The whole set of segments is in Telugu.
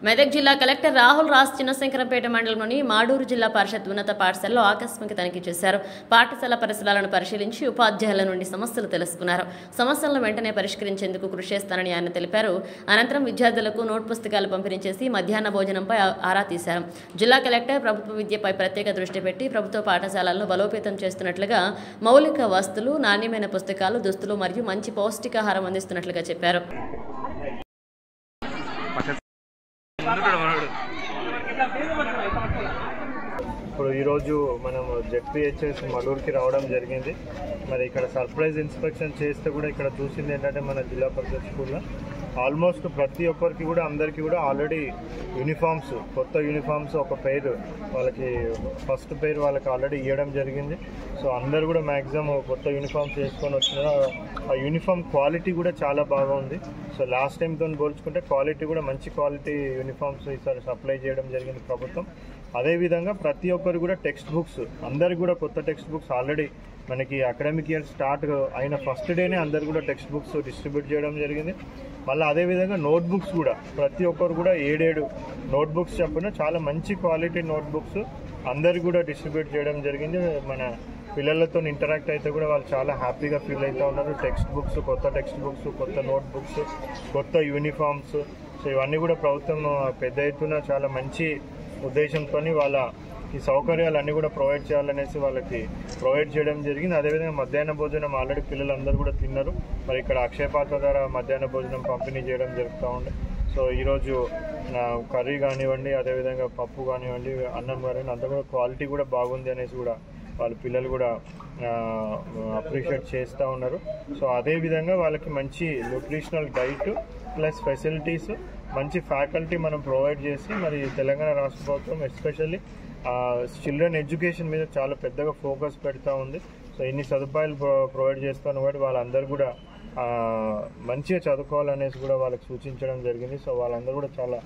మెదక్ జిల్లా కలెక్టర్ రాహుల్ రాజ్ చిన్నశంకరంపేట మండలంలోని మాడూరు జిల్లా పరిషత్ ఉన్నత పాఠశాలలో ఆకస్మిక తనిఖీ చేశారు. పాఠశాల పరిసరాలను పరిశీలించి ఉపాధ్యాయుల నుండి సమస్యలు తెలుసుకున్నారు. సమస్యలను వెంటనే పరిష్కరించేందుకు కృషి చేస్తానని ఆయన తెలిపారు. అనంతరం విద్యార్థులకు నోట్ పుస్తకాలు పంపిణీ చేసి మధ్యాహ్న భోజనంపై ఆరా తీశారు. జిల్లా కలెక్టర్ ప్రభుత్వ విద్యపై ప్రత్యేక దృష్టి పెట్టి ప్రభుత్వ పాఠశాలలను బలోపేతం చేస్తున్నట్లుగా మౌలిక వస్తువులు, నాణ్యమైన పుస్తకాలు, దుస్తులు మరియు మంచి పౌష్టికాహారం అందిస్తున్నట్లుగా చెప్పారు. ఇప్పుడు ఈరోజు మనం జెడ్పీహెచ్ఎస్ మడూరుకి రావడం జరిగింది. మరి ఇక్కడ సర్ప్రైజ్ ఇన్స్పెక్షన్ చేస్తే కూడా ఇక్కడ చూసింది ఏంటంటే మన జిల్లా పరిషత్ స్కూల్లో ఆల్మోస్ట్ ప్రతి ఒక్కరికి కూడా అందరికీ కూడా ఆల్రెడీ యూనిఫామ్స్, కొత్త యూనిఫామ్స్ ఒక పేరు వాళ్ళకి ఫస్ట్ పేరు వాళ్ళకి ఆల్రెడీ ఇవ్వడం జరిగింది. సో అందరు కూడా మ్యాక్సిమం కొత్త యూనిఫామ్స్ వేసుకొని వచ్చినారు. ఆ యూనిఫామ్ క్వాలిటీ కూడా చాలా బాగా ఉంది. సో లాస్ట్ టైంతో పోల్చుకుంటే క్వాలిటీ కూడా మంచి క్వాలిటీ యూనిఫామ్స్ ఈసారి సప్లై చేయడం జరిగింది ప్రభుత్వం. అదేవిధంగా ప్రతి ఒక్కరు కూడా టెక్స్ట్ బుక్స్, అందరికి కూడా కొత్త టెక్స్ట్ బుక్స్ ఆల్రెడీ మనకి అకాడమిక్ ఇయర్ స్టార్ట్ అయిన ఫస్ట్ డేనే అందరు కూడా టెక్స్ట్ బుక్స్ డిస్ట్రిబ్యూట్ చేయడం జరిగింది. మళ్ళీ అదేవిధంగా నోట్బుక్స్ కూడా ప్రతి ఒక్కరు కూడా 7 నోట్బుక్స్ చొప్పున చాలా మంచి క్వాలిటీ నోట్బుక్స్ అందరికి కూడా డిస్ట్రిబ్యూట్ చేయడం జరిగింది. మన పిల్లలతో ఇంటరాక్ట్ అయితే కూడా వాళ్ళు చాలా హ్యాపీగా ఫీల్ అవుతూ ఉన్నారు. టెక్స్ట్ బుక్స్, కొత్త టెక్స్ట్ బుక్స్, కొత్త నోట్బుక్స్, కొత్త యూనిఫామ్స్, సో ఇవన్నీ కూడా ప్రభుత్వం పెద్ద ఎత్తున చాలా మంచి ఉద్దేశంతో వాళ్ళ ఈ సౌకర్యాలన్నీ కూడా ప్రొవైడ్ చేయాలనేసి వాళ్ళకి ప్రొవైడ్ చేయడం జరిగింది. అదేవిధంగా మధ్యాహ్న భోజనం ఆల్రెడీ పిల్లలందరూ కూడా తిన్నారు. మరి ఇక్కడ అక్షయపాత్ర ద్వారా మధ్యాహ్న భోజనం పంపిణీ చేయడం జరుగుతూ ఉంది. సో ఈరోజు కర్రీ కానివ్వండి, అదేవిధంగా పప్పు కానివ్వండి, అన్నం కానివ్వండి, అంతా కూడా క్వాలిటీ కూడా బాగుంది అనేసి కూడా వాళ్ళ పిల్లలు కూడా అప్రిషియేట్ చేస్తూ ఉన్నారు. సో అదేవిధంగా వాళ్ళకి మంచి న్యూట్రిషనల్ డైట్ ప్లస్ ఫెసిలిటీస్, మంచి ఫ్యాకల్టీ మనం ప్రొవైడ్ చేసి మరి తెలంగాణ రాష్ట్ర ప్రభుత్వం ఎస్పెషల్లీ చిల్డ్రన్ ఎడ్యుకేషన్ మీద చాలా పెద్దగా ఫోకస్ పెడతా ఉంది. సో ఇన్ని సదుపాయాలు ప్రొవైడ్ చేస్తాను కాబట్టి వాళ్ళందరూ కూడా మంచిగా చదువుకోవాలనేసి కూడా వాళ్ళకి సూచించడం జరిగింది. సో వాళ్ళందరూ కూడా చాలా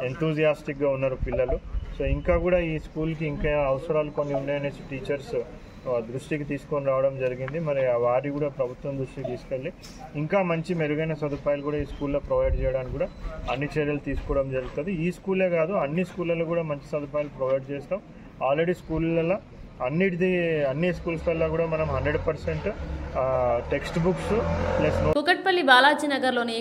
ఎంతూజియాస్టిక్గా ఉన్నారు పిల్లలు. సో ఇంకా కూడా ఈ స్కూల్కి ఇంకా అవసరాలు కొన్ని ఉన్నాయనేసి టీచర్స్ దృష్టికి తీసుకొని రావడం జరిగింది. మరి వారి కూడా ప్రభుత్వం దృష్టికి తీసుకెళ్ళి ఇంకా మంచి మెరుగైన సదుపాయాలు కూడా ఈ స్కూల్లో ప్రొవైడ్ చేయడానికి కూడా అన్ని చర్యలు తీసుకోవడం జరుగుతుంది. ఈ స్కూలే కాదు, అన్ని స్కూళ్ళలో కూడా మంచి సదుపాయాలు ప్రొవైడ్ చేస్తాం. ఆల్రెడీ స్కూళ్ళల్లో అన్ని స్కూల్స్లో కూడా మనం 100% text books plus Kukatpally Balaji నగర్లోని